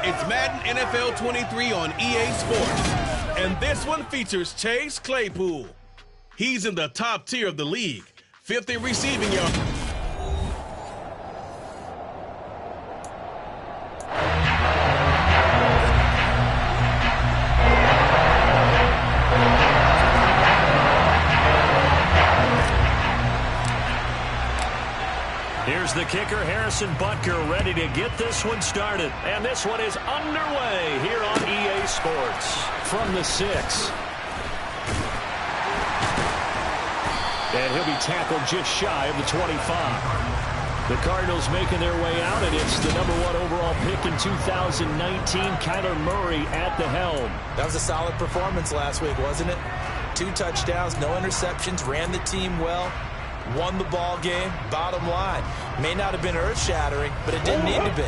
It's Madden NFL 23 on EA Sports. And this one features Chase Claypool. He's in the top tier of the league, 5th in receiving yards. Here's the kicker, Harrison Butker, ready to get this one started. And this one is underway here on EA Sports. From the 6. And he'll be tackled just shy of the 25. The Cardinals making their way out, and it's the #1 overall pick in 2019, Kyler Murray at the helm. That was a solid performance last week, wasn't it? 2 touchdowns, no interceptions, ran the team well. Won the ball game. Bottom line, may not have been earth-shattering, but it didn't need to be.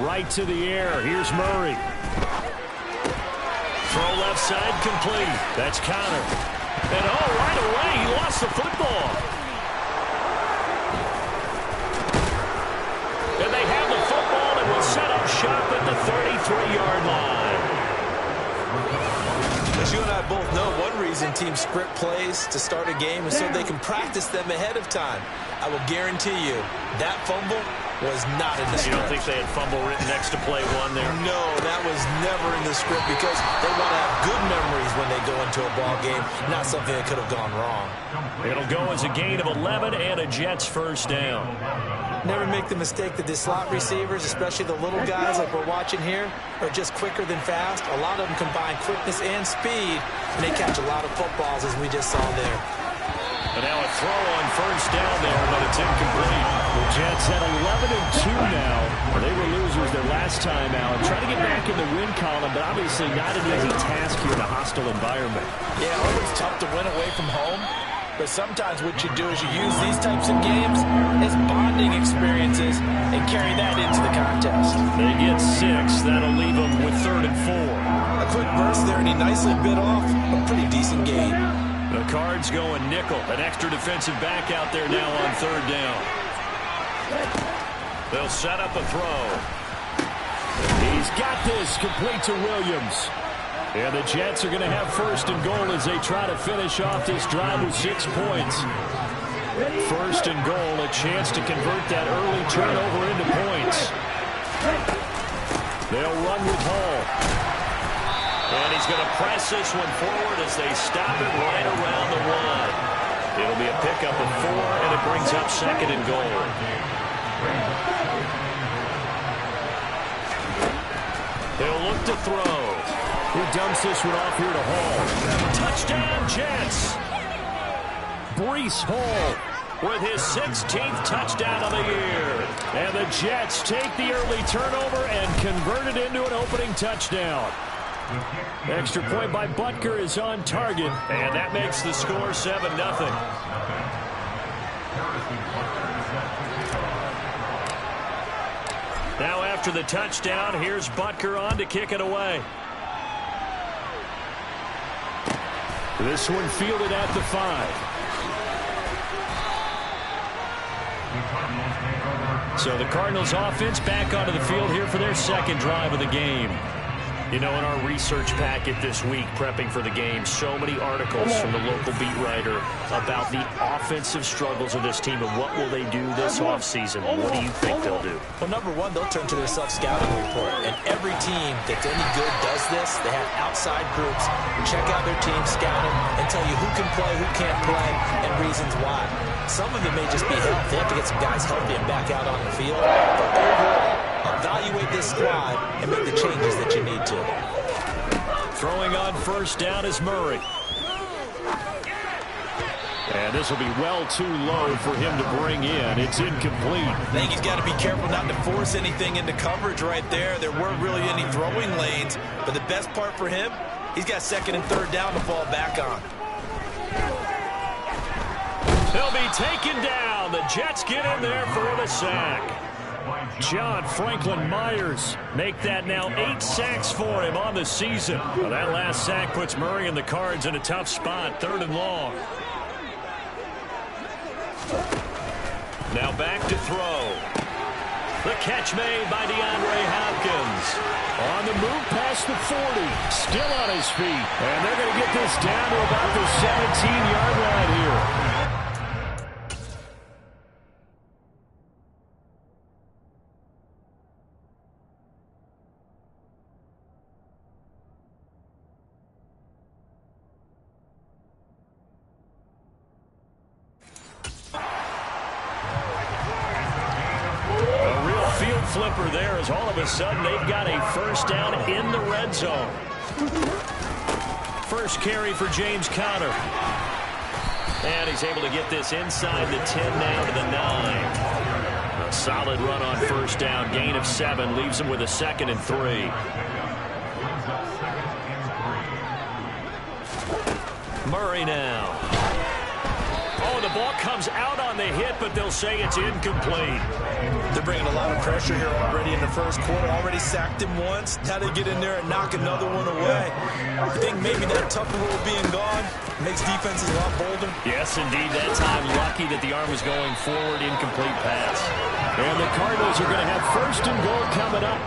Right to the air. Here's Murray. Throw left side complete. That's Connor. And right away, he lost the football. And they have the football and will set up shop at the 33-yard line. As you and I both know, one reason teams script plays to start a game is so they can practice them ahead of time. I will guarantee you that fumble was not in the script. You don't think they had fumble written next to play 1 there? No, that was never in the script because they want to have good memories when they go into a ball game, not something that could have gone wrong. It'll go as a gain of 11 and a Jets first down. Never make the mistake that the slot receivers, especially the little guys like we're watching here, are just quicker than fast. A lot of them combine quickness and speed, and they catch a lot of footballs, as we just saw there. And now a throw on first down there, but it's incomplete. The Jets at 11-2 now. They were losers their last time out. Trying to get back in the win column, but obviously not an easy task here in a hostile environment. Yeah, always tough to win away from home. But sometimes what you do is you use these types of games as bonding experiences and carry that into the contest. They get 6. That'll leave them with 3rd and 4. A quick burst there, and he nicely bit off a pretty decent gain. The Cards going nickel. An extra defensive back out there now on 3rd down. They'll set up a throw. He's got this, complete to Williams. And the Jets are going to have 1st and goal as they try to finish off this drive with 6 points. 1st and goal, a chance to convert that early turnover into points. They'll run with Hall. And he's going to press this one forward as they stop it right around the 1. It'll be a pickup of 4, and it brings up 2nd and goal. They'll look to throw. He dumps this one off here to Hall. Touchdown, Jets. Breece Hall with his 16th touchdown of the year. And the Jets take the early turnover and convert it into an opening touchdown. Extra point by Butker is on target, and that makes the score 7-0. Now after the touchdown, here's Butker on to kick it away. This one fielded at the 5. So the Cardinals offense back onto the field here for their 2nd drive of the game. You know, in our research packet this week, prepping for the game, so many articles from the local beat writer about the offensive struggles of this team and what will they do this offseason. What do you think they'll do? Well, number one, they'll turn to their self-scouting report. And every team that's any good does this. They have outside groups, check out their team, scout them, and tell you who can play, who can't play, and reasons why. Some of it may just be health. They have to get some guys healthy and back out on the field. But overall, evaluate this squad and make the changes that you need to. Throwing on first down is Murray. And this will be well too low for him to bring in. It's incomplete. I think he's got to be careful not to force anything into coverage right there. There weren't really any throwing lanes. But the best part for him, he's got 2nd and 3rd down to fall back on. He'll be taken down. The Jets get in there for the sack. John Franklin Myers make that now 8 sacks for him on the season. Well, that last sack puts Murray and the Cards in a tough spot, 3rd and long. Now back to throw. The catch made by DeAndre Hopkins. On the move past the 40. Still on his feet. And they're going to get this down to about the 17-yard line here. Flipper there as all of a sudden they've got a first down in the red zone. First carry for James Conner. And he's able to get this inside the 10 now to the 9. A solid run on first down. Gain of 7 leaves him with a 2nd and 3. Murray now. Oh, the ball comes out on the hit, but they'll say it's incomplete. They're bringing a lot of pressure here already in the first quarter. Already sacked him once. Now they get in there and knock another one away. I think maybe that tougher rule being gone makes defenses a lot bolder. Yes, indeed. That time, lucky that the arm was going forward. Incomplete pass. And the Cardinals are going to have first and goal coming up.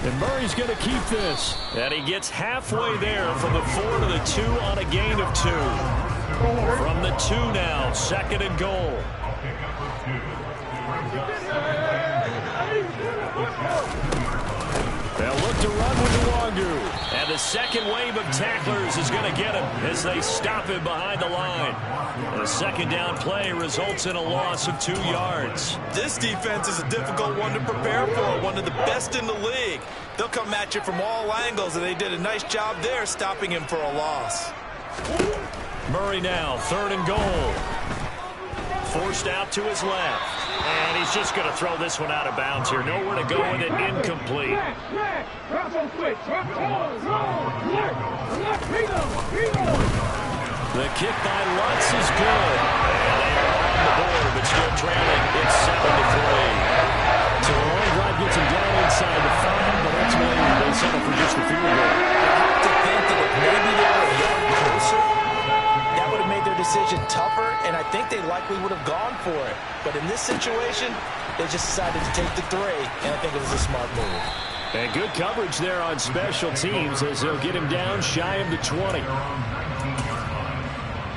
And Murray's going to keep this. And he gets halfway there from the 4 to the 2 on a gain of 2. From the 2 now, 2nd and goal. They'll look to run with Nwangu. And the second wave of tacklers is going to get him as they stop him behind the line. The second down play results in a loss of 2 yards. This defense is a difficult one to prepare for, one of the best in the league. They'll come at you from all angles, and they did a nice job there stopping him for a loss. Murray now, 3rd and goal. Forced out to his left. And he's just going to throw this one out of bounds here. Nowhere to go with it. Incomplete. The kick by Lutz is good. And they are on the board, but still trailing. It's 7-3. So the long drive gets him down inside the 5, but ultimately they settle for just the field goal. I have to think that if maybe they were a yard closer, that would have made their decision tougher, and I think they likely would have gone for it. But in this situation, they just decided to take the 3, and I think it was a smart move. And good coverage there on special teams as they'll get him down shy of the 20.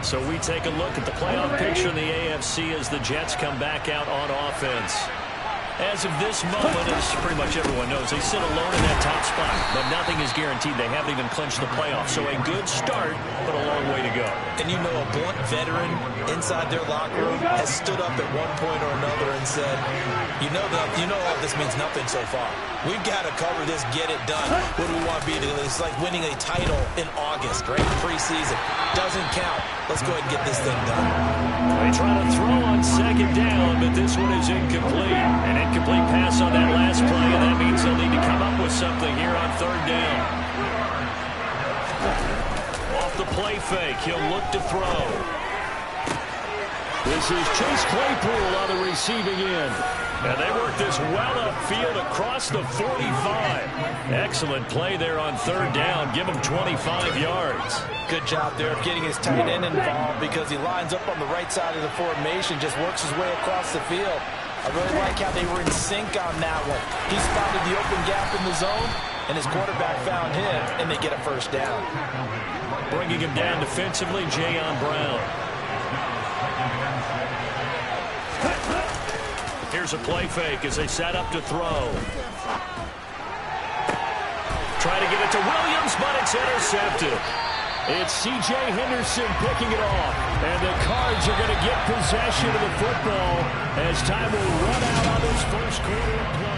So we take a look at the playoff picture in the AFC as the Jets come back out on offense. As of this moment, as pretty much everyone knows, they sit alone in that top spot, but nothing is guaranteed. They haven't even clinched the playoffs. So a good start, but a long way to go. And you know, a blunt veteran inside their locker room has stood up at one point or another and said, you know all this means nothing so far. We've got to cover this, get it done. What do we want to be? It's like winning a title in August, right? Preseason. Doesn't count. Let's go ahead and get this thing done. They try to throw on 2nd down, but this one is incomplete. An incomplete pass on that last play, and that means they'll need to come up with something here on 3rd down. Off the play fake, he'll look to throw. This is Chase Claypool on the receiving end. And they work this well upfield across the 45. Excellent play there on 3rd down. Give him 25 yards. Good job there of getting his tight end involved because he lines up on the right side of the formation, just works his way across the field. I really like how they were in sync on that one. He spotted the open gap in the zone, and his quarterback found him, and they get a first down. Bringing him down defensively, Jayon Brown. Here's a play fake as they set up to throw. Try to get it to Williams, but it's intercepted. It's C.J. Henderson picking it off. And the Cards are going to get possession of the football as time will run out on this first quarter of play.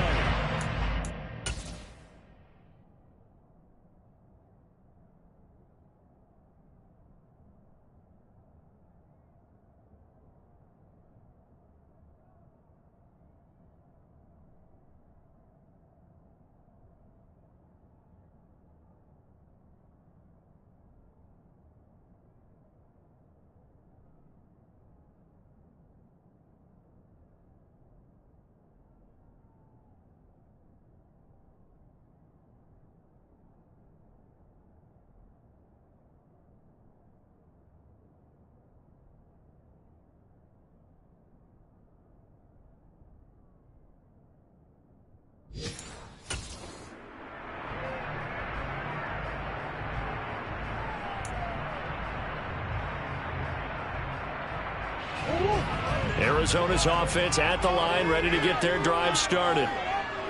Arizona's offense at the line, ready to get their drive started.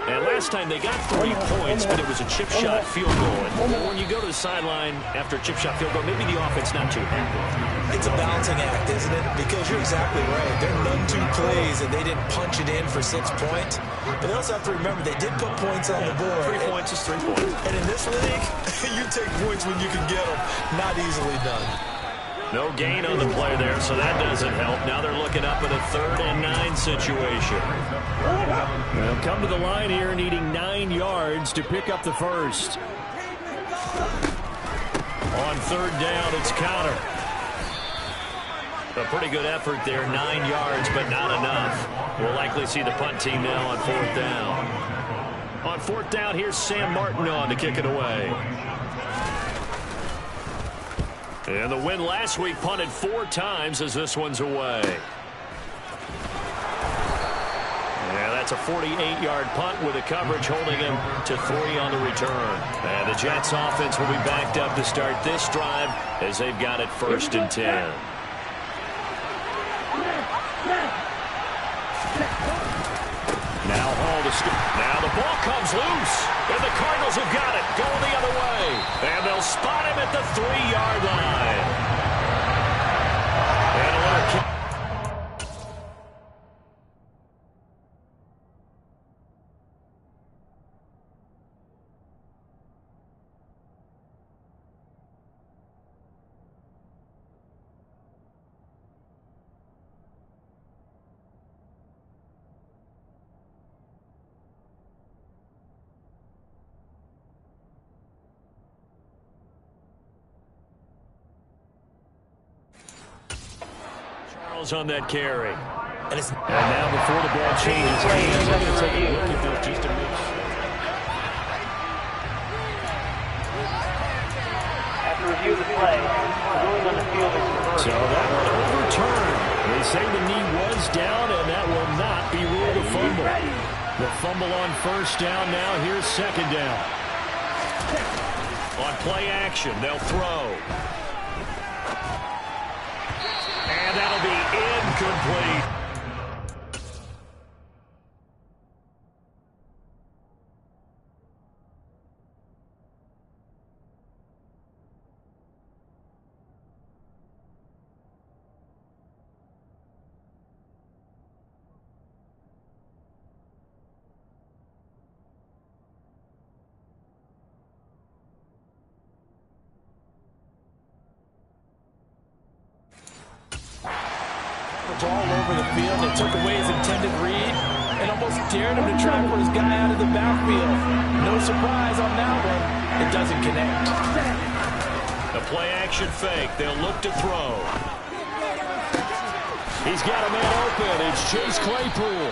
And last time they got 3 points, but it was a chip shot field goal. And when you go to the sideline after a chip shot field goal, maybe the offense not too happy. It's a balancing act, isn't it? Because you're exactly right. They're none-two plays, and they didn't punch it in for 6 points. But they also have to remember they did put points on the board. 3 points is 3 points. And in this league, you take points when you can get them. Not easily done. No gain on the play there, so that doesn't help. Now they're looking up at a 3rd and 9 situation. They'll come to the line here needing 9 yards to pick up the first. On 3rd down, it's Counter. A pretty good effort there, 9 yards, but not enough. We'll likely see the punt team now on 4th down. On 4th down, here's Sam Martin on to kick it away. And the win last week punted 4 times as this one's away. Yeah, that's a 48-yard punt with the coverage holding him to 3 on the return. And the Jets offense will be backed up to start this drive as they've got it 1st and 10. Now Hall to score. Now the ball comes loose, and the Cardinals have got it, going the other way. And they'll spot him at the 3-yard line. And a little kick. On that carry. And now before the ball changes hands, we're going to take a look at this just a minute. After review of the play, ruling on the field is reversed. So that one overturned. They say the knee was down, and that will not be ruled a fumble. The fumble on 1st down now. Here's 2nd down. On play action, they'll throw. And that'll be incomplete. Ball over the field. They took away his intended read and almost dared him to try for his guy out of the backfield. No surprise on that one. It doesn't connect. The play action fake. They'll look to throw. He's got a man open. It's Chase Claypool.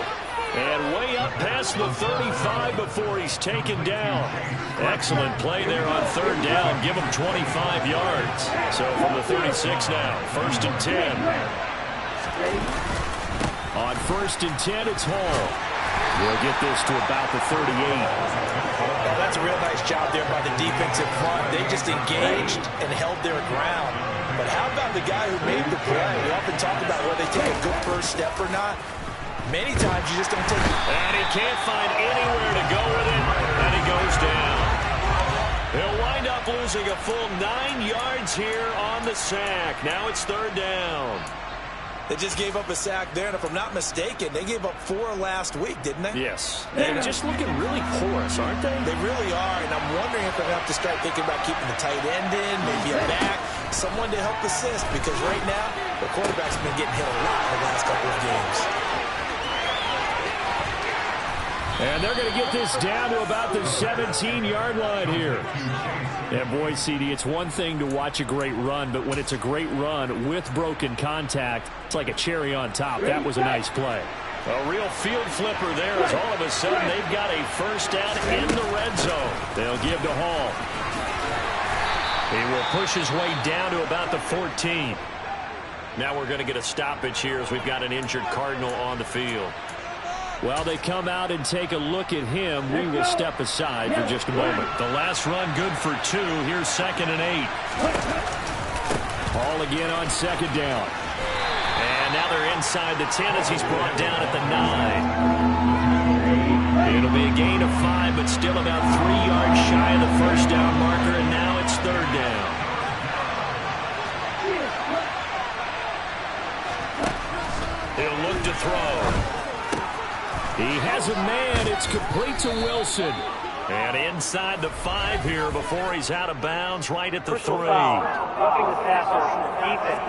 And way up past the 35 before he's taken down. Excellent play there on 3rd down. Give him 25 yards. So from the 36 now, 1st and 10. On 1st and 10, it's Hall. We'll get this to about the 38. That's a real nice job there by the defensive front. They just engaged and held their ground. But how about the guy who made the play? We often talk about whether they take a good first step or not. Many times you just don't take it. And he can't find anywhere to go with it, and he goes down. He'll wind up losing a full 9 yards here on the sack. Now it's 3rd down. They just gave up a sack there, and if I'm not mistaken, they gave up 4 last week, didn't they? Yes. They're just looking really porous, aren't they? They really are, and I'm wondering if they're going to have to start thinking about keeping the tight end in, maybe a back, someone to help assist, because right now, the quarterback's been getting hit a lot in the last couple of games. And they're going to get this down to about the 17-yard line here. And boy, CD, it's one thing to watch a great run, but when it's a great run with broken contact, it's like a cherry on top. That was a nice play. A real field flipper there as all of a sudden they've got a first down in the red zone. They'll give to Hall. He will push his way down to about the 14. Now we're going to get a stoppage here as we've got an injured Cardinal on the field. While they come out and take a look at him, we will step aside for just a moment. The last run good for 2. Here's 2nd and 8. Hall again on 2nd down. And now they're inside the 10 as he's brought down at the 9. It'll be a gain of 5, but still about 3 yards shy of the first down marker, and now it's 3rd down. He'll look to throw. He has a man. It's complete to Wilson. And inside the 5 here before he's out of bounds right at the 3. Roughing the passer, defense.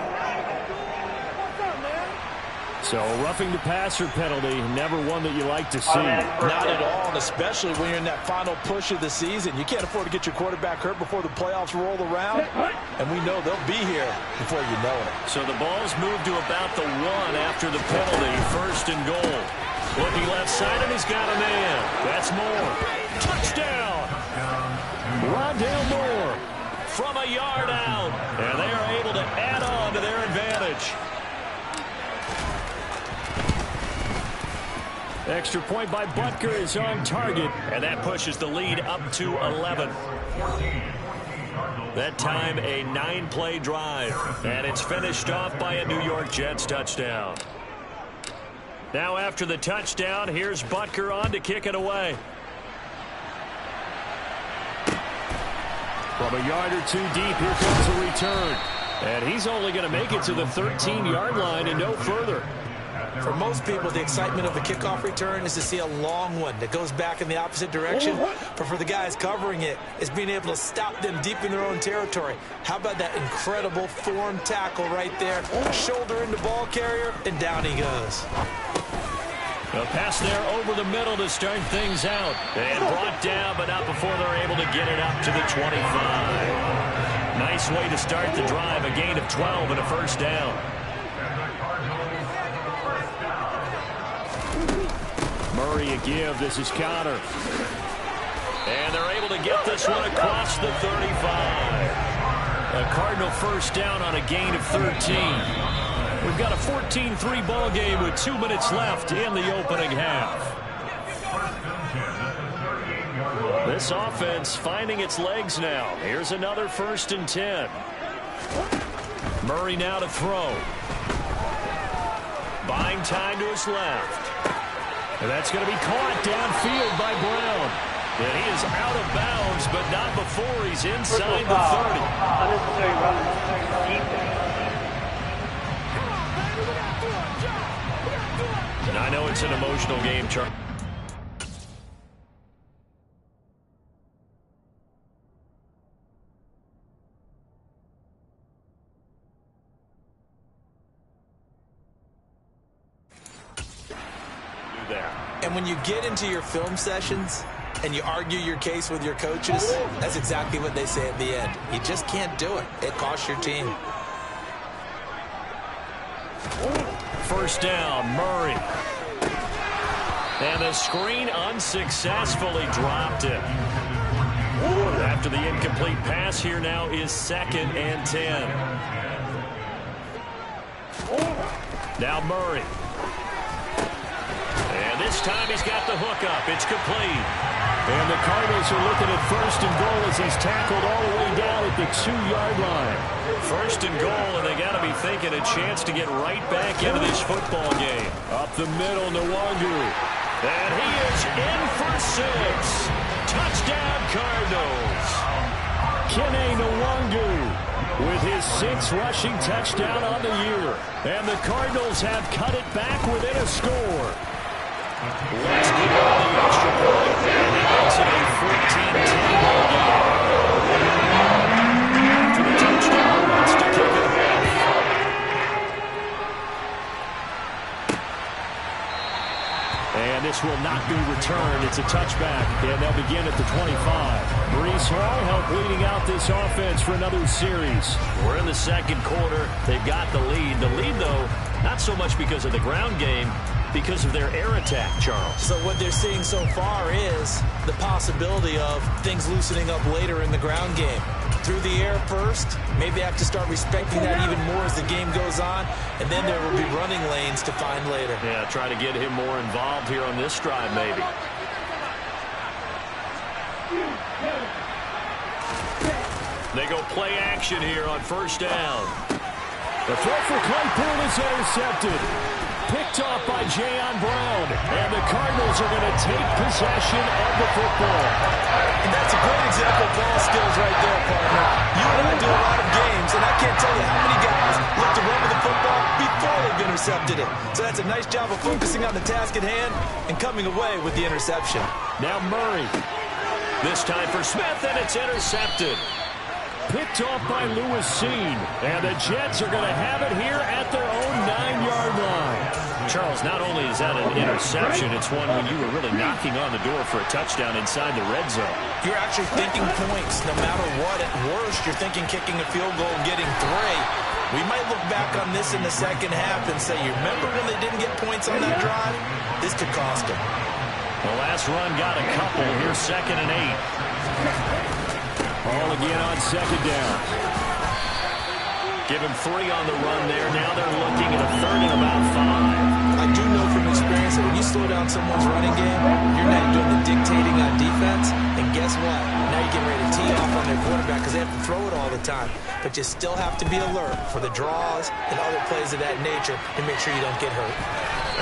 So roughing the passer penalty, never one that you like to see. Not at all, and especially when you're in that final push of the season. You can't afford to get your quarterback hurt before the playoffs roll around, and we know they'll be here before you know it. So the ball's moved to about the 1 after the penalty, 1st and goal. Looking left side, and he's got a man. That's Moore. Touchdown! Rondale Moore from a yard out, and they are able to add on to their advantage. Extra point by Butker is on target, and that pushes the lead up to 11. That time a 9-play drive, and it's finished off by a New York Jets touchdown. Now after the touchdown, here's Butker on to kick it away. From a yard or 2 deep, here comes a return. And he's only going to make it to the 13-yard line and no further. For most people, the excitement of a kickoff return is to see a long one that goes back in the opposite direction. But for the guys covering it, it's being able to stop them deep in their own territory. How about that incredible form tackle right there? Shoulder into ball carrier, and down he goes. A pass there over the middle to start things out. And brought down, but not before they're able to get it up to the 25. Nice way to start the drive. A gain of 12 and a first down. Murray a give. This is Connor. And they're able to get this one across the 35. A Cardinal first down on a gain of 13. We've got a 14-3 ball game with 2 minutes left in the opening half. This offense finding its legs now. Here's another 1st and 10. Murray now to throw. Buying time to his left. And that's going to be caught downfield by Brown. And he is out of bounds, but not before he's inside the 30. Unnecessary roughness, defense. And I know it's an emotional game, Charlie. And when you get into your film sessions and you argue your case with your coaches, that's exactly what they say at the end. You just can't do it. It costs your team. First down, Murray. And the screen unsuccessfully dropped it. After the incomplete pass, here now is 2nd and 10. Now Murray. And this time he's got the hook up. It's complete. And the Cardinals are looking at first and goal as he's tackled all the way down at the 2-yard line. First and goal, and they got to be thinking a chance to get right back into this football game. Up the middle, Nwangu. And he is in for 6. Touchdown, Cardinals. Kene Nwangu with his 6th rushing touchdown on the year. And the Cardinals have cut it back within a score. Let's get on the extra point. And it makes it a 14-10 ball game. After the touchdown, wants to kick it off. And this will not be returned. It's a touchback, and they'll begin at the 25. Brees Hall helped leading out this offense for another series. We're in the second quarter. They've got the lead. The lead, though, not so much because of the ground game, because of their air attack, Charles. So what they're seeing so far is the possibility of things loosening up later in the ground game. Through the air first, maybe have to start respecting that even more as the game goes on, and then there will be running lanes to find later. Yeah, try to get him more involved here on this drive, maybe. They go play action here on first down. The throw for Claypool is intercepted. Picked off by Jayon Brown. And the Cardinals are going to take possession of the football. And that's a great example of ball skills right there, partner. You and I do a lot of games, and I can't tell you how many guys look to run with the football before they've intercepted it. So that's a nice job of focusing on the task at hand and coming away with the interception. Now Murray. This time for Smith, and it's intercepted. Picked off by Lewis Seen. And the Jets are going to have it here at their own 9-yard line. Charles, not only is that an interception, it's one when you were really knocking on the door for a touchdown inside the red zone. You're actually thinking points no matter what. At worst, you're thinking kicking a field goal and getting 3. We might look back on this in the second half and say, you remember when they didn't get points on that drive? This could cost them. The last run got a couple. Here's 2nd and 8. Ball again on 2nd down. Give him 3 on the run there. Now they're looking at a 3rd and about 5. I do know from experience that when you slow down someone's running game, you're not doing the dictating on defense. And guess what? Now you're getting ready to tee off on their quarterback because they have to throw it all the time. But you still have to be alert for the draws and other plays of that nature and make sure you don't get hurt.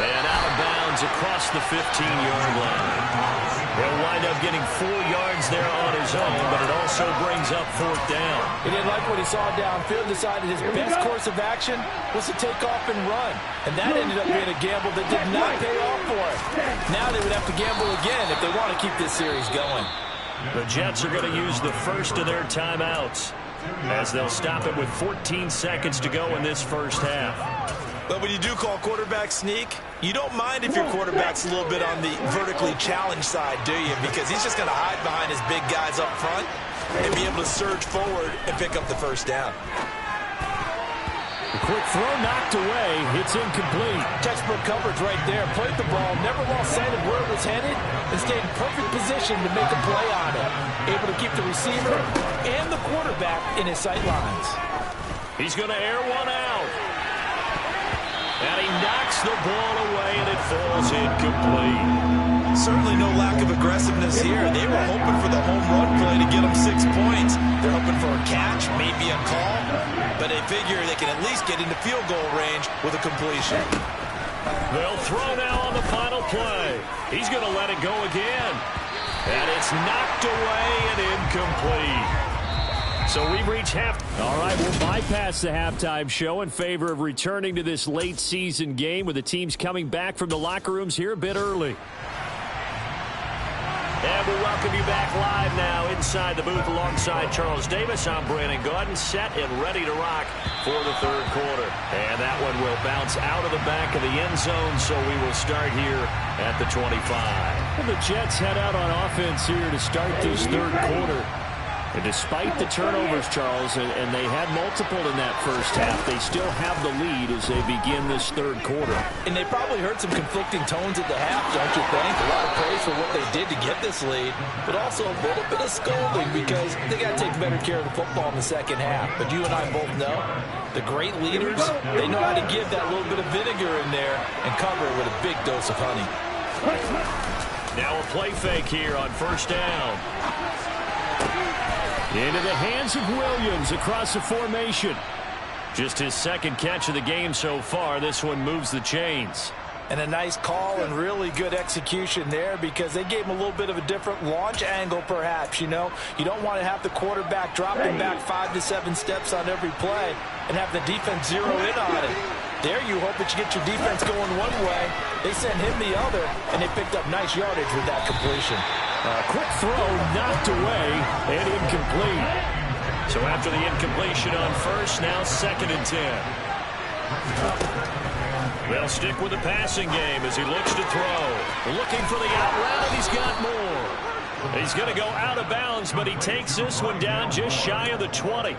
And out of bounds across the 15-yard line. He'll wind up getting 4 yards there on his own, but it also brings up 4th down. He didn't like what he saw downfield, decided his best course of action was to take off and run. And that ended up being a gamble that did not pay off for him. Now they would have to gamble again if they want to keep this series going. The Jets are going to use the first of their timeouts as they'll stop it with 14 seconds to go in this first half. But when you do call quarterback sneak, you don't mind if your quarterback's a little bit on the vertically challenged side, do you? Because he's just going to hide behind his big guys up front and be able to surge forward and pick up the first down. The quick throw knocked away. It's incomplete. Textbook coverage right there. Played the ball, never lost sight of where it was headed, and stayed in perfect position to make a play on it. Able to keep the receiver and the quarterback in his sight lines. He's going to air one out. And he knocks the ball away, and it falls incomplete. Certainly no lack of aggressiveness here. They were hoping for the home run play to get them 6 points. They're hoping for a catch, maybe a call, but they figure they can at least get into field goal range with a completion. They'll throw now on the final play. He's going to let it go again. And it's knocked away and incomplete. So we've reached half. All right, we'll bypass the halftime show in favor of returning to this late season game with the teams coming back from the locker rooms here a bit early. And we'll welcome you back live now inside the booth alongside Charles Davis. I'm Brandon Gaudin, set and ready to rock for the third quarter. And that one will bounce out of the back of the end zone, so we will start here at the 25. And the Jets head out on offense here to start this third quarter. And despite the turnovers, Charles, and they had multiple in that first half, they still have the lead as they begin this third quarter. And they probably heard some conflicting tones at the half, don't you think? A lot of praise for what they did to get this lead, but also a little bit of scolding because they got to take better care of the football in the second half. But you and I both know the great leaders, they know how to give that little bit of vinegar in there and cover it with a big dose of honey. Now a play fake here on first down. Into the hands of Williams across the formation. Just his second catch of the game so far. This one moves the chains. And a nice call and really good execution there because they gave him a little bit of a different launch angle perhaps, you know. You don't want to have the quarterback dropping back 5 to 7 steps on every play and have the defense zero in on it. There you hope that you get your defense going one way. They sent him the other, and they picked up nice yardage with that completion. Quick throw knocked away and incomplete. So after the incompletion on first, now 2nd and 10. They'll stick with the passing game as he looks to throw. Looking for the out route, and he's got more. He's going to go out of bounds, but he takes this one down just shy of the 20.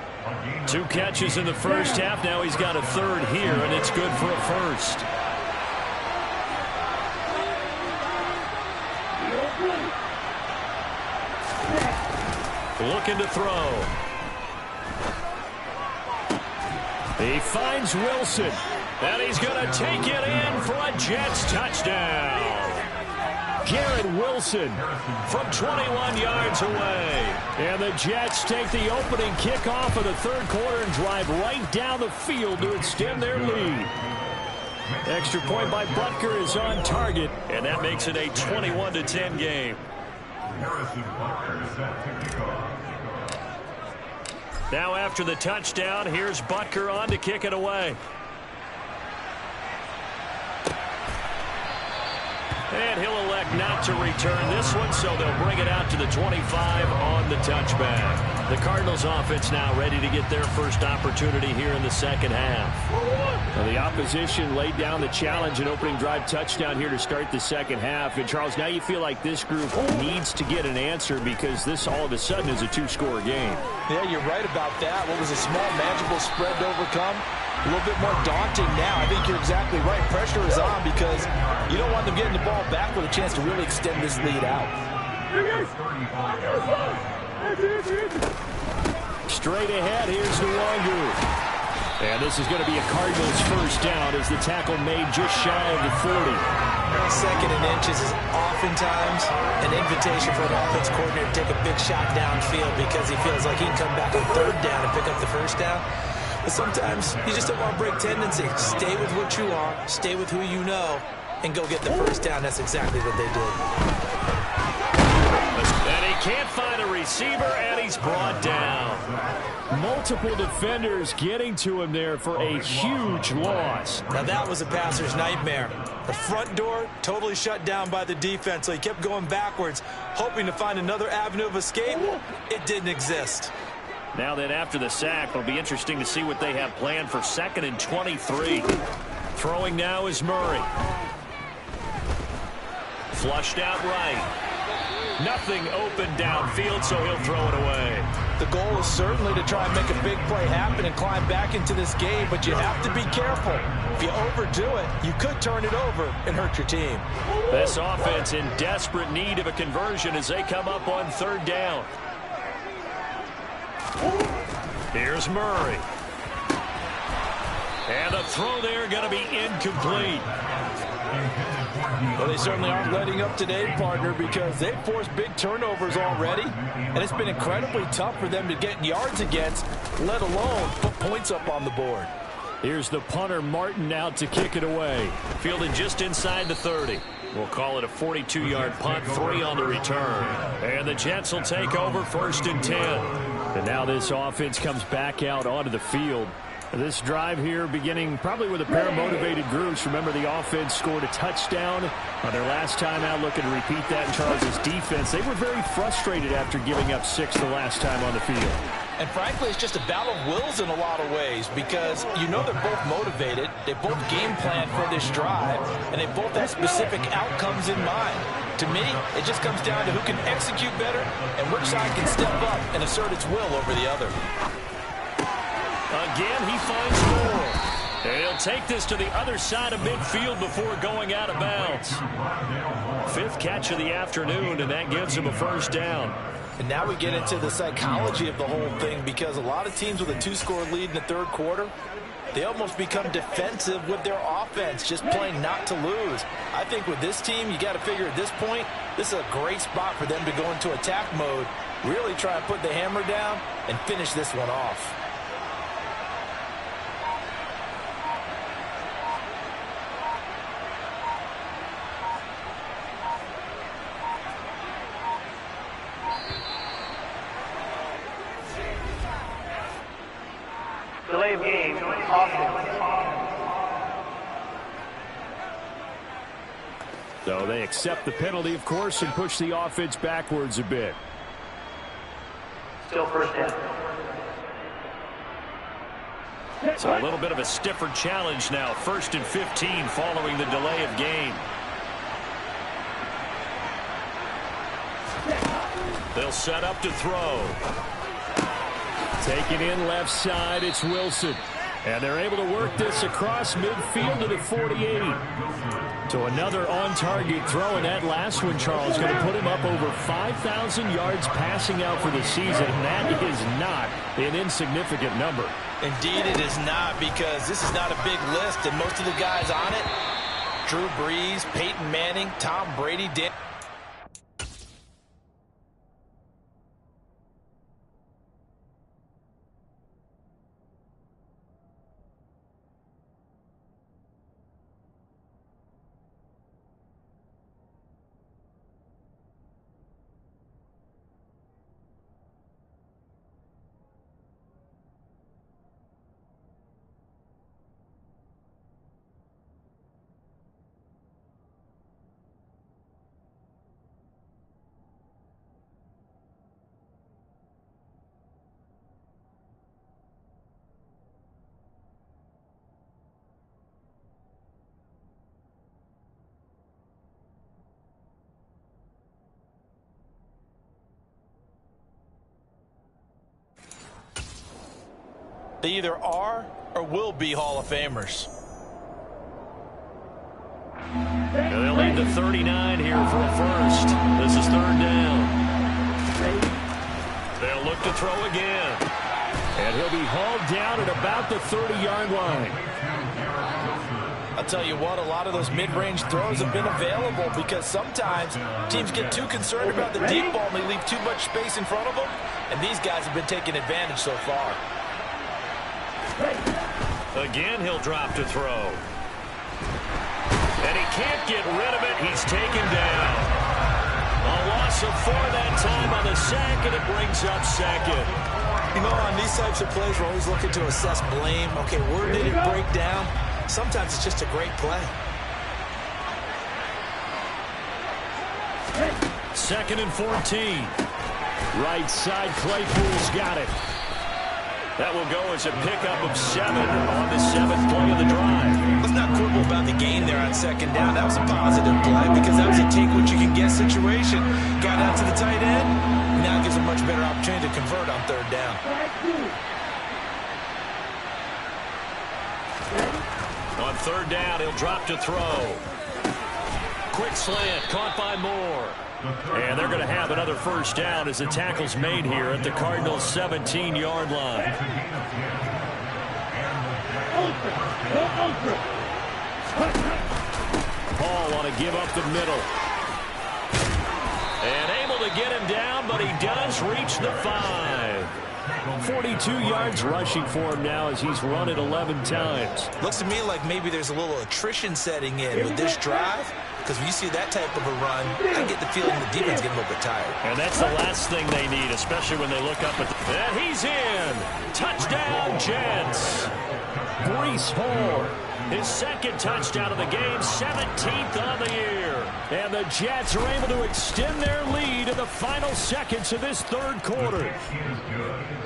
2 catches in the first half. Now he's got a third here, and it's good for a first. Looking to throw. He finds Wilson. And he's going to take it in for a Jets touchdown. Garrett Wilson from 21 yards away. And the Jets take the opening kickoff of the third quarter and drive right down the field to extend their lead. Extra point by Butker is on target, and that makes it a 21-10 game. Now after the touchdown, here's Butker on to kick it away. And he'll elect not to return this one, so they'll bring it out to the 25 on the touchback. The Cardinals offense now ready to get their first opportunity here in the second half. Well, the opposition laid down the challenge and opening drive touchdown here to start the second half. And, Charles, now you feel like this group needs to get an answer because this all of a sudden is a 2-score game. Yeah, you're right about that. What was a small, manageable spread to overcome? A little bit more daunting now. I think you're exactly right. Pressure is on because you don't want them getting the ball back with a chance to really extend this lead out. Straight ahead, here's Nwangu. And this is going to be a Cardinals first down as the tackle made just shy of the 40. 2nd and inches is oftentimes an invitation for an offense coordinator to take a big shot downfield because he feels like he can come back on 3rd down and pick up the first down. But sometimes you just don't want to break tendency. Stay with what you are, stay with who you know, and go get the first down. That's exactly what they did. And he can't find a receiver, and he's brought down. Multiple defenders getting to him there for a huge loss. Now that was a passer's nightmare. The front door totally shut down by the defense, so he kept going backwards, hoping to find another avenue of escape. It didn't exist. Now then, after the sack, it'll be interesting to see what they have planned for 2nd and 23. Throwing now is Murray. Flushed out right. Nothing open downfield, so he'll throw it away. The goal is certainly to try and make a big play happen and climb back into this game, but you have to be careful. If you overdo it, you could turn it over and hurt your team. This offense in desperate need of a conversion as they come up on 3rd down. Here's Murray. And the throw there going to be incomplete. Well, they certainly aren't letting up today, partner, because they've forced big turnovers already, and it's been incredibly tough for them to get yards against, let alone put points up on the board. Here's the punter, Martin, out to kick it away. Fielded just inside the 30. We'll call it a 42-yard punt, 3 on the return. And the Jets will take over 1st and 10. And now this offense comes back out onto the field. This drive here beginning probably with a pair of motivated groups. Remember, the offense scored a touchdown on their last time out, looking to repeat that in Charles' defense. They were very frustrated after giving up 6 the last time on the field. And frankly, it's just a battle of wills in a lot of ways because you know they're both motivated, they both game plan for this drive, and they both have specific outcomes in mind. To me, it just comes down to who can execute better and which side can step up and assert its will over the other. Again, he finds more. And he'll take this to the other side of midfield before going out of bounds. 5th catch of the afternoon, and that gives him a first down. And now we get into the psychology of the whole thing because a lot of teams with a 2-score lead in the 3rd quarter, they almost become defensive with their offense, just playing not to lose. I think with this team, you got to figure at this point, this is a great spot for them to go into attack mode, really try and put the hammer down and finish this one off. Delay of game, offense. So they accept the penalty, of course, and push the offense backwards a bit. Still first down. So a little bit of a stiffer challenge now. 1st and 15 following the delay of game. They'll set up to throw. Taking in left side, it's Wilson. And they're able to work this across midfield to the 48. So another on-target throw, and that last one, Charles, going to put him up over 5,000 yards passing out for the season. And that is not an insignificant number. Indeed it is not, because this is not a big list, and most of the guys on it, Drew Brees, Peyton Manning, Tom Brady, Dan. They either are or will be Hall of Famers. And they'll need the 39 here for a first. This is 3rd down. They'll look to throw again. And he'll be hauled down at about the 30-yard line. I'll tell you what, a lot of those mid-range throws have been available because sometimes teams get too concerned about the deep ball and they leave too much space in front of them, and these guys have been taking advantage so far. Again, he'll drop to throw. And he can't get rid of it. He's taken down. A loss of 4 that time on the sack, and it brings up 2nd. You know, on these types of plays, we're always looking to assess blame. Okay, where did it break down? Sometimes it's just a great play. 2nd and 14. Right side, Claypool's got it. That will go as a pickup of 7 on the 7th play of the drive. Let's not quibble about the gain there on 2nd down. That was a positive play because that was a take-what-you-can-get situation. Got out to the tight end. Now it gives a much better opportunity to convert on 3rd down. On 3rd down, he'll drop to throw. Quick slant, caught by Moore. And they're going to have another first down as the tackle's made here at the Cardinals' 17-yard line. Paul want to give up the middle. And able to get him down, but he does reach the 5. 42 yards rushing for him now as he's run it 11 times. Looks to me like maybe there's a little attrition setting in with this drive, because when you see that type of a run, I get the feeling the defense getting a little bit tired. And that's the last thing they need, especially when they look up at the... And he's in! Touchdown, Jets! Brees Hall. His 2nd touchdown of the game, 17th on the year. And the Jets are able to extend their lead in the final seconds of this 3rd quarter.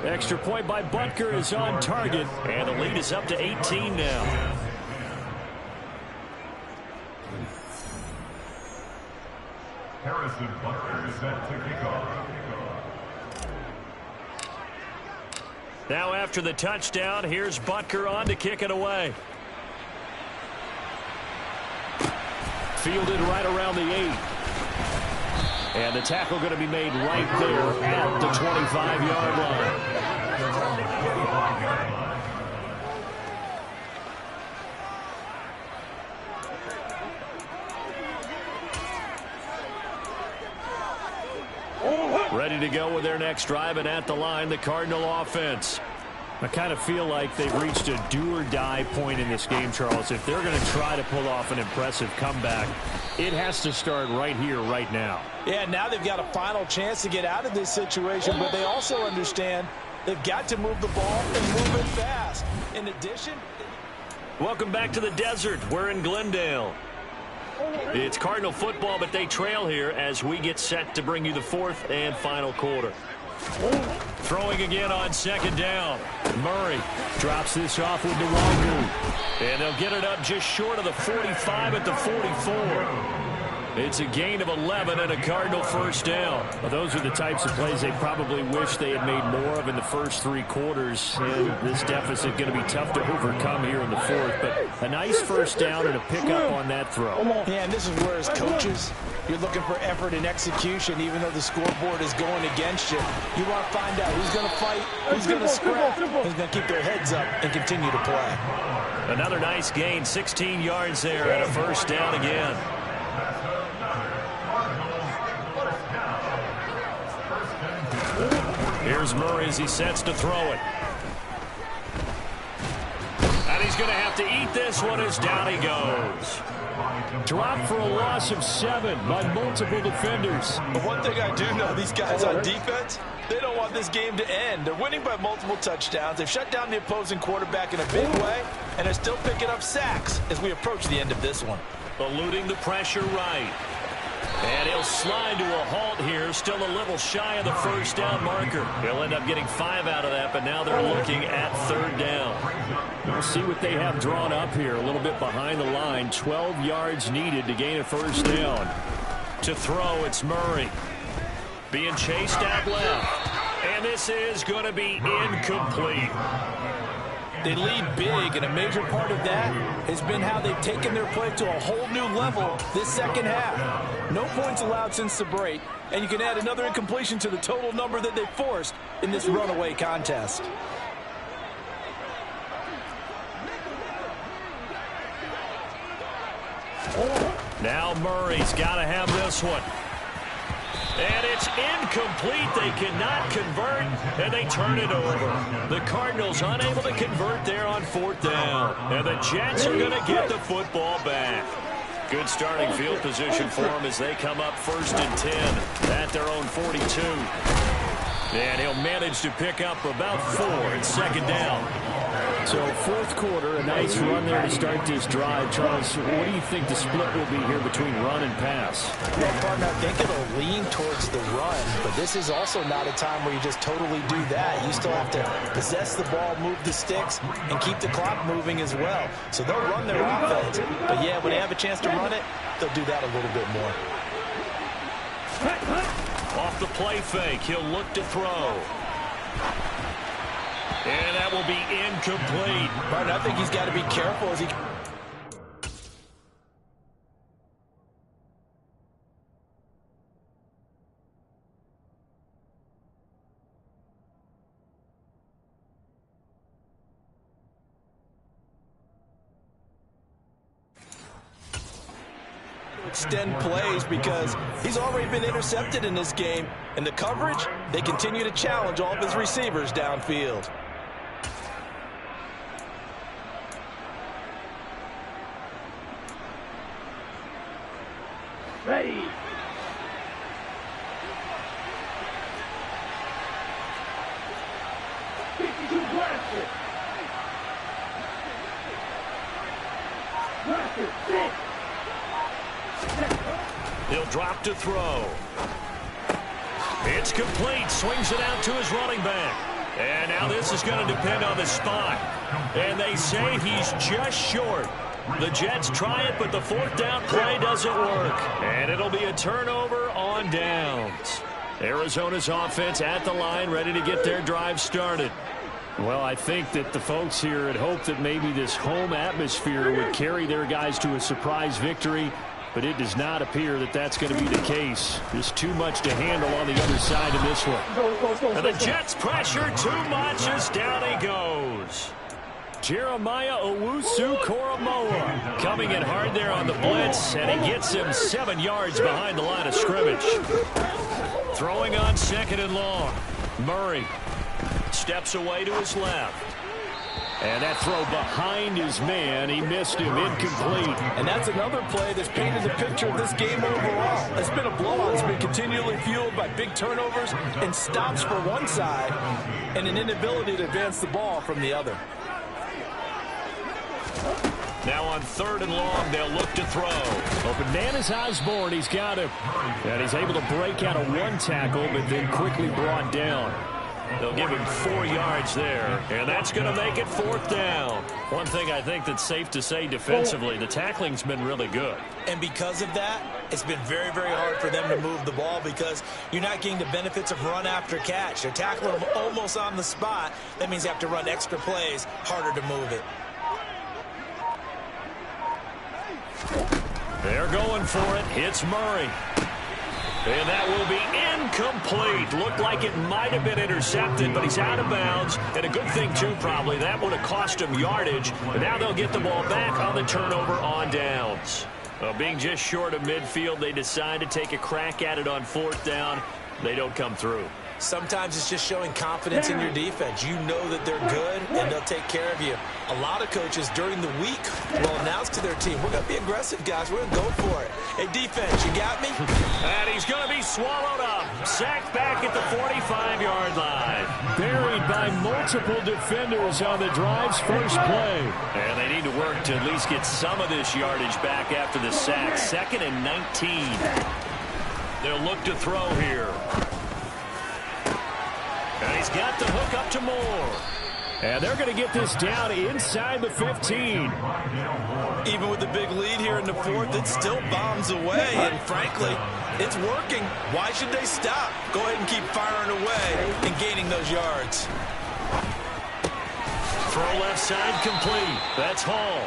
Extra point by Butker is on target. And the lead is up to 18 now. Harrison Butker is set to kick off. Now after the touchdown, here's Butker on to kick it away. Fielded right around the 8. And the tackle going to be made right there at the 25-yard line. ready to go with their next drive, and at the line, the Cardinal offense. I kind of feel like they've reached a do-or-die point in this game, Charles. If they're going to try to pull off an impressive comeback, it has to start right here, right now. Yeah, now they've got a final chance to get out of this situation, but they also understand they've got to move the ball and move it fast. In addition... Welcome back to the desert. We're in Glendale. It's Cardinal football, but they trail here as we get set to bring you the fourth and final quarter. Throwing again on second down. Murray drops this off with Nwangu. And they'll get it up just short of the 45 at the 44. It's a gain of 11 and a Cardinal first down. Well, those are the types of plays they probably wish they had made more of in the first three quarters. And this deficit going to be tough to overcome here in the fourth. But a nice first down and a pickup on that throw. Yeah, and this is where as coaches, you're looking for effort and execution, even though the scoreboard is going against you. You want to find out who's going to fight, who's going to scrap, who's going to keep their heads up and continue to play. Another nice gain, 16 yards there and a first down again. Here's Murray as he sets to throw it. And he's going to have to eat this one as down he goes. Dropped for a loss of 7 by multiple defenders. But one thing I do know, these guys on defense, they don't want this game to end. They're winning by multiple touchdowns. They've shut down the opposing quarterback in a big way, and they're still picking up sacks as we approach the end of this one. Eluding the pressure right. And he'll slide to a halt here, still a little shy of the first down marker. He'll end up getting 5 out of that, but now they're looking at third down. We'll see what they have drawn up here, a little bit behind the line. 12 yards needed to gain a first down. To throw, it's Murray. Being chased out left. And this is going to be incomplete. They lead big, and a major part of that has been how they've taken their play to a whole new level this second half. No points allowed since the break, and you can add another incompletion to the total number that they forced in this runaway contest. Now Murray's got to have this one. And it's incomplete. They cannot convert, and they turn it over. The Cardinals unable to convert there on fourth down. And the Jets are going to get the football back. Good starting field position for them as they come up 1st and 10 at their own 42. And he'll manage to pick up about 4 at second down. So fourth quarter, a nice run there to start this drive. Charles, what do you think the split will be here between run and pass? Well, partner, I think it'll lean towards the run, but this is also not a time where you just totally do that. You still have to possess the ball, move the sticks, and keep the clock moving as well. So they'll run their offense, but yeah, when they have a chance to run it, they'll do that a little bit more. Off the play fake, he'll look to throw. And that will be incomplete. Martin, I think he's got to be careful as he... extend plays because he's already been intercepted in this game. And the coverage, they continue to challenge all of his receivers downfield. Ready. He'll drop to throw. It's complete. Swings it out to his running back. And now this is going to depend on the spot. And they say he's just short. The Jets try it, but the fourth down play doesn't work. And it'll be a turnover on downs. Arizona's offense at the line, ready to get their drive started. Well, I think that the folks here had hoped that maybe this home atmosphere would carry their guys to a surprise victory, but it does not appear that that's going to be the case. There's too much to handle on the other side of this one. And the Jets pressure too much as down he goes. Jeremiah Owusu-Koramoah coming in hard there on the blitz, and he gets him 7 yards behind the line of scrimmage. Throwing on 2nd and long. Murray steps away to his left. And that throw behind his man, he missed him, incomplete. And that's another play that's painted the picture of this game overall. It's been a blowout. It's been continually fueled by big turnovers and stops for one side and an inability to advance the ball from the other. Now on 3rd and long, they'll look to throw. Bananas Osborne, he's got him. And he's able to break out of one tackle, but then quickly brought down. They'll give him 4 yards there, and that's going to make it 4th down. One thing I think that's safe to say defensively, the tackling's been really good. And because of that, it's been very, very hard for them to move the ball because you're not getting the benefits of run after catch. They're tackling them almost on the spot. That means you have to run extra plays, harder to move it. They're going for it. It's Murray. And that will be incomplete. Looked like it might have been intercepted, but he's out of bounds. And a good thing, too, probably. That would have cost him yardage. But now they'll get the ball back on the turnover on downs. Being just short of midfield, they decide to take a crack at it on 4th down. They don't come through. Sometimes it's just showing confidence in your defense. You know that they're good, and they'll take care of you. A lot of coaches during the week will announce to their team, we're going to be aggressive, guys. We're going to go for it. Hey, defense, you got me? And he's going to be swallowed up. Sacked back at the 45-yard line. Buried by multiple defenders on the drive's first play. And they need to work to at least get some of this yardage back after the sack. 2nd and 19. They'll look to throw here. And he's got the hook up to Moore. And they're going to get this down inside the 15. Even with the big lead here in the 4th, it still bombs away. And frankly, it's working. Why should they stop? Go ahead and keep firing away and gaining those yards. Throw left side complete. That's Hall.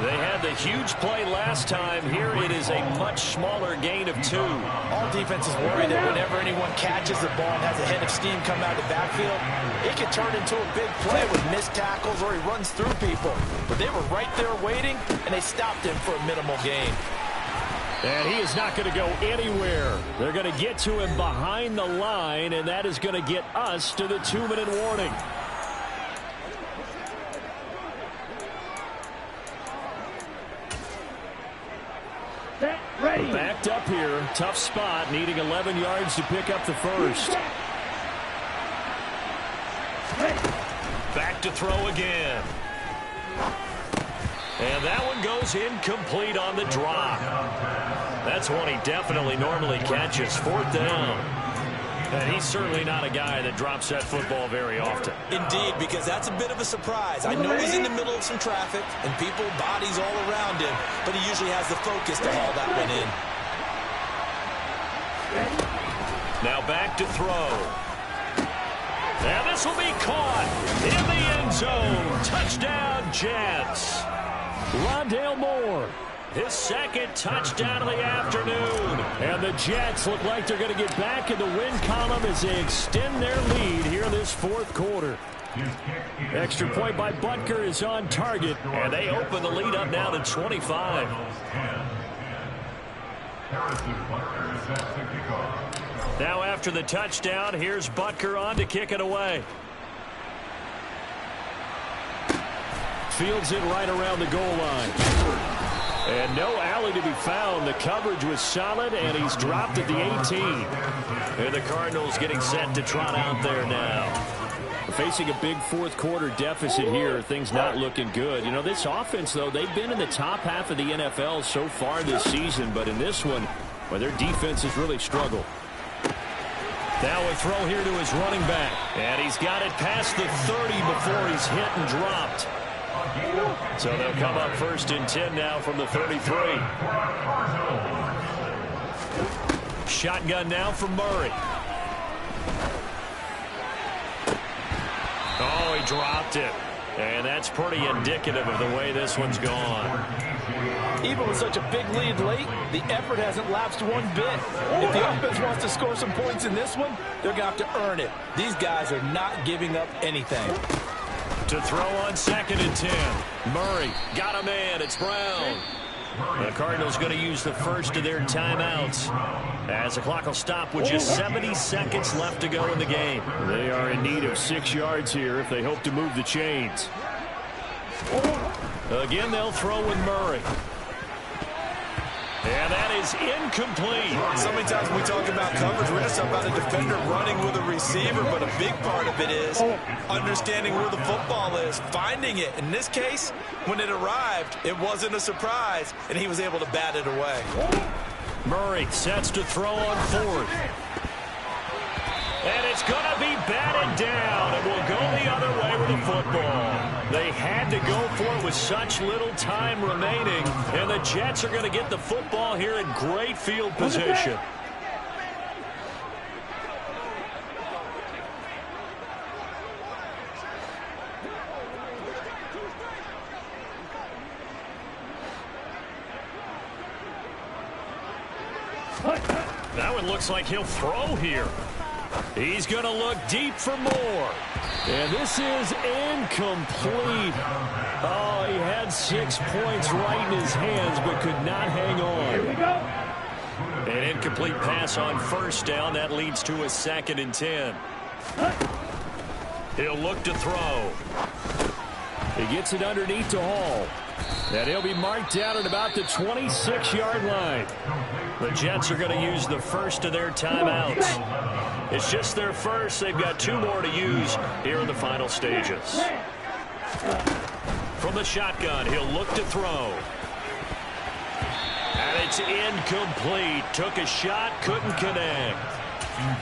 They had the huge play last time. Here it is a much smaller gain of 2. All defenses worry that whenever anyone catches the ball and has a head of steam come out of the backfield, it can turn into a big play with missed tackles or he runs through people. But they were right there waiting, and they stopped him for a minimal gain. And he is not going to go anywhere. They're going to get to him behind the line, and that is going to get us to the 2-minute warning. Backed up here. Tough spot. Needing 11 yards to pick up the first. Back to throw again. And that one goes incomplete on the drop. That's one he definitely normally catches. 4th down. And he's certainly not a guy that drops that football very often. Indeed, because that's a bit of a surprise. I know he's in the middle of some traffic and people, bodies all around him, but he usually has the focus to haul that one in. Now back to throw. And this will be caught in the end zone. Touchdown, Jets. Rondale Moore. His 2nd touchdown of the afternoon. And the Jets look like they're going to get back in the win column as they extend their lead here in this 4th quarter. Extra point by Butker is on target. And they open the lead up now to 25. Now after the touchdown, here's Butker on to kick it away. Fields it right around the goal line. And no alley to be found. The coverage was solid, and he's dropped at the 18. And the Cardinals getting set to trot out there now. Facing a big 4th quarter deficit here. Things not looking good. You know, this offense, though, they've been in the top half of the NFL so far this season. But in this one, well, their defense has really struggled. Now a throw here to his running back. And he's got it past the 30 before he's hit and dropped. So they'll come up 1st and 10 now from the 33. Shotgun now for Murray. Oh, he dropped it. And that's pretty indicative of the way this one's gone. Even with such a big lead late, the effort hasn't lapsed one bit. If the offense wants to score some points in this one, they're going to have to earn it. These guys are not giving up anything. To throw on 2nd and 10. Murray got a man. It's Brown. The Cardinals going to use the first of their timeouts as the clock will stop with just 70 seconds left to go in the game. They are in need of 6 yards here if they hope to move the chains. Again, they'll throw with Murray. And that is incomplete. So many times when we talk about coverage, we're just talking about a defender running with a receiver, but a big part of it is understanding where the football is, finding it. In this case, when it arrived, it wasn't a surprise, and he was able to bat it away. Murray sets to throw on fourth. And it's going to be batted down, and will go the other way with the football. They had to go for it with such little time remaining, and the Jets are going to get the football here in great field position. That one looks like he'll throw here. He's going to look deep for more. And this is incomplete. Oh, he had 6 points right in his hands, but could not hang on. An incomplete pass on first down. That leads to a 2nd and 10. He'll look to throw. He gets it underneath to Hall. And he'll be marked down at about the 26-yard line. The Jets are going to use the first of their timeouts. It's just their first. They've got 2 more to use here in the final stages. From the shotgun, he'll look to throw. And it's incomplete. Took a shot, couldn't connect.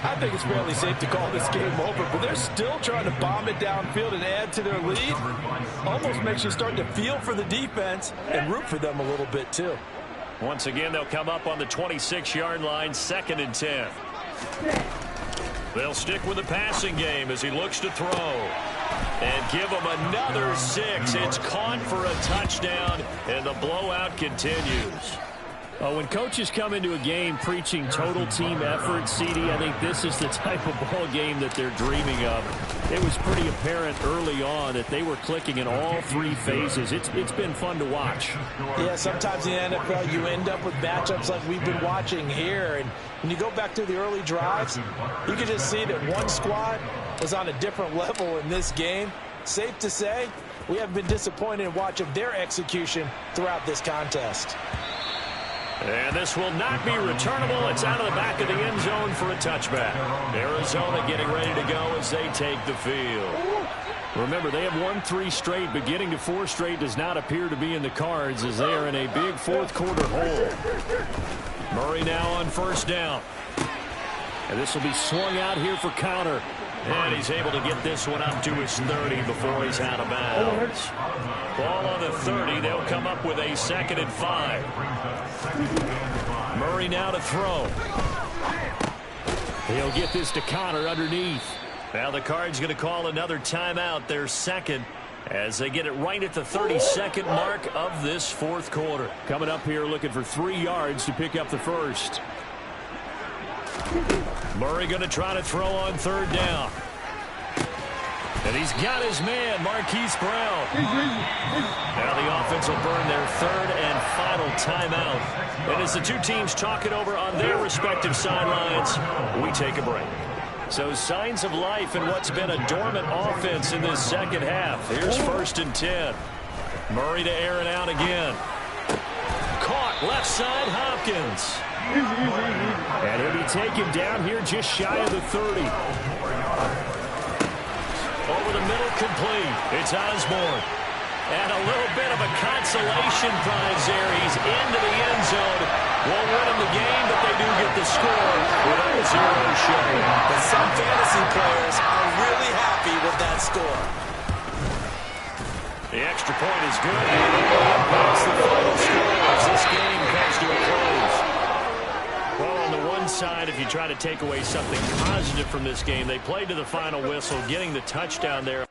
I think it's fairly safe to call this game over, but they're still trying to bomb it downfield and add to their lead. Almost makes you start to feel for the defense and root for them a little bit, too. Once again, they'll come up on the 26-yard line, 2nd and 10. They'll stick with the passing game as he looks to throw. And give him another 6. It's caught for a touchdown, and the blowout continues. When coaches come into a game preaching total team effort, CD, I think this is the type of ball game that they're dreaming of. It was pretty apparent early on that they were clicking in all 3 phases. It's been fun to watch. Yeah, sometimes in the NFL you end up with matchups like we've been watching here. And when you go back to the early drives, you can just see that one squad was on a different level in this game. Safe to say, we have been disappointed in watching their execution throughout this contest. And this will not be returnable. It's out of the back of the end zone for a touchback. Arizona getting ready to go as they take the field. Remember, they have won 3 straight, but getting to 4 straight does not appear to be in the cards as they are in a big fourth-quarter hole. Murray now on first down. And this will be swung out here for counter. And he's able to get this one up to his 30 before he's out of bounds. Ball on the 30. They'll come up with a 2nd and 5. Murray now to throw. He'll get this to Connor underneath. Now the Cards going to call another timeout, their 2nd, as they get it right at the 32nd mark of this 4th quarter. Coming up here looking for 3 yards to pick up the first. Murray going to try to throw on 3rd down. And he's got his man, Marquise Brown. Now the offense will burn their 3rd and final timeout. And as the 2 teams talk it over on their respective sidelines, we take a break. So signs of life in what's been a dormant offense in this 2nd half. Here's 1st and 10. Murray to air it out again. Caught left side, Hopkins. And he'll be taken down here just shy of the 30. Over the middle, complete. It's Osborne. And a little bit of a consolation prize there. He's into the end zone. Won't win him the game, but they do get the score without a 0 show. But some fantasy players are really happy with that score. The extra point is good. And it impacts the final score as this game comes to a close. Well, on the one side, if you try to take away something positive from this game, they played to the final whistle, getting the touchdown there.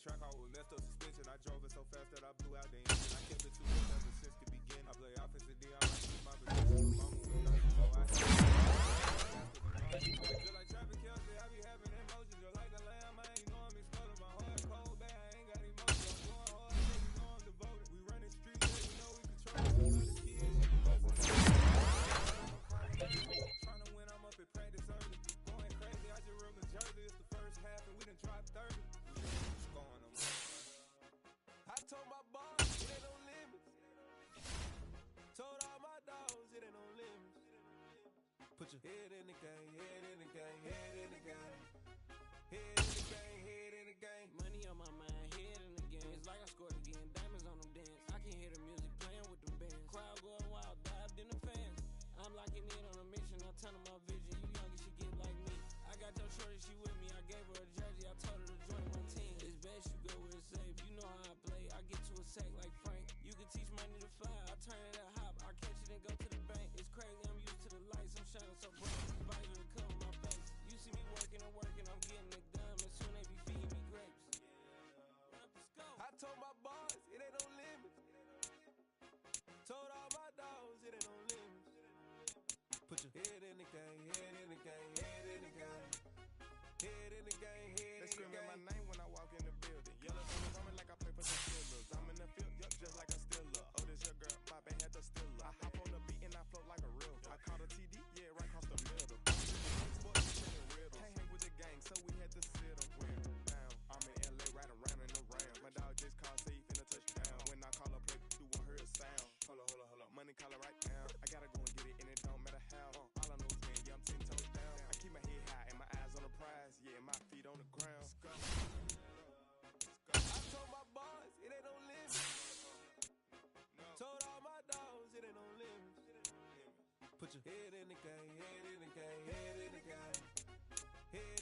Track out with messed up suspension. I drove it so fast that I blew out the engine. I kept it 2 since the beginning. I play offensive D, I might keep my position. Mama with nothing, so I feel like Travis Kelce, I be having emotions. Just like a lamb, I ain't know I'm exploding. My heart cold, bad, I ain't got emotions. I'm going hard, you know I'm devoted. We run the streets, you know we control it. We the kids, trying to win, I'm up at practice early. Going crazy, I just rode the jersey. It's the first half, and we done dropped 30. Scoring them. I told my boss, it ain't no limits. Told all my dogs, it ain't no limits. Put your head in the game, head in the game, head in the game. Head in the game, head in the game. Money on my mind, head in the game. It's like I scored again, diamonds on them dance. I can hear the music playing with them bands. Crowd going wild, dived in the fans. I'm locking in on a mission, I'm telling my vision. You young, you should get like me. I got your shorty, she with me. I gave her a jersey, I told her to join my team. It's best you go where it's safe. You know how I play. I get to a sack like Frank. You can teach money to fly. I turn it a hop. I catch it and go to the bank. It's crazy, I'm used to the lights. I'm shining so bright. Visor to cover my face. You see me working and working. I'm getting it done. And soon they be feeding me grapes. I told my boss, it ain't no limits. Told all my dogs, it ain't no limits. Put your head in the game, head in the game, head in the game. Head in the game, head in the game. They screaming my name when I walk in the building. Yellow thunder coming like I play for the Steelers. I'm in the field, yup, just like a Steeler. Oh, this your girl, my band had the Steeler. I hop on the beat and I float like a river. I caught a TD, yeah, right across the middle. Can't hang with the gang, so we had to sit them down. I'm in LA, right around in the round. My dog just called, say he finna touchdown. When I call a play, do one hear a sound. Hold up, money calling right now. I gotta go and get it, and it don't matter how. All I know is win, yeah, I'm 10 toes down. I keep my head high and my eyes on the prize, yeah, and my feet on the ground. I told my boss, it ain't no limits. Told all my dogs, it ain't no limits. Put your head in the game, head in the game, head in the game. Head